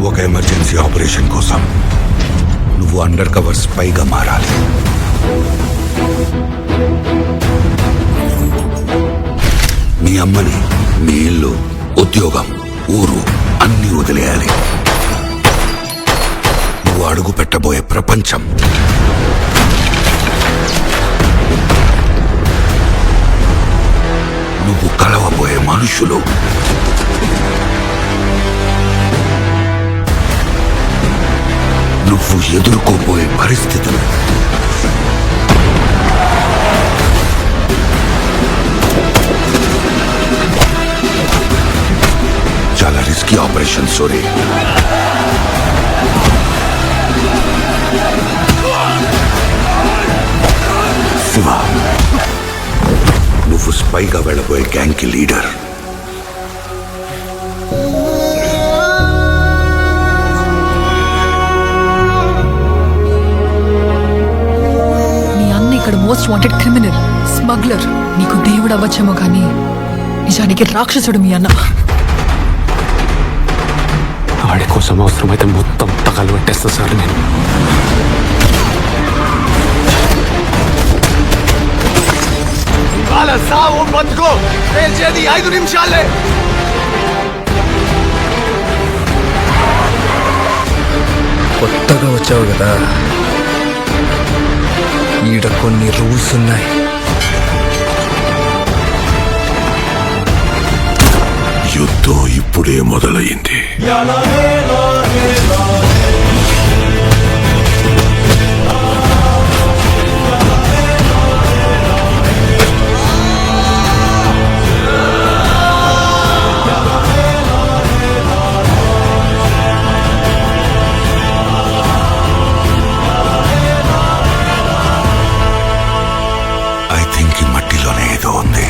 ఒక emergency operation కోసం నువ్వు అండర్ కవర్ స్పైగా మారాలి. మీ అమ్మని, మీ ఇల్లు, ఉద్యోగం, ఊరు అన్నీ వదిలేయాలి. నువ్వు అడుగు పెట్టబోయే ప్రపంచం, నువ్వు కలవబోయే మనుషులు, నువ్వు ఎదుర్కోబోయే పరిస్థితులు చాలా రిస్కీ ఆపరేషన్ సోరీ. శివ, నువ్వు స్పైగా వెళ్ళబోయే గ్యాంగ్ కి లీడర్. ఇక్కడ మోస్ట్ వాంటెడ్ క్రిమినల్, స్మగ్లర్. నీకు దేవుడు అవ్వచ్చేమో కానీ నిజానికి రాక్షసుడు మీ అన్న. వాడి కోసం అవసరమైతే మొత్తం తగలు పెట్టేస్తా సార్ నేను. సావు బతుకో, పేల్చేది 5 నిమిషాలే. కొత్తగా వచ్చావు కదా, ఈడ కొన్ని రూల్స్ ఉన్నాయి. యుద్ధం ఇప్పుడే మొదలైంది. మట్టిలోనే ఏదో ఉంది,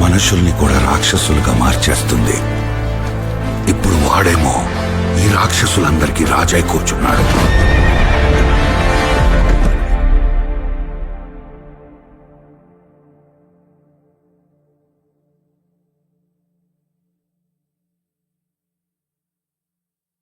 మనుషుల్ని కూడా రాక్షసులుగా మార్చేస్తుంది. ఇప్పుడు వాడేమో ఈ రాక్షసులందరికీ రాజై కూర్చున్నాడు.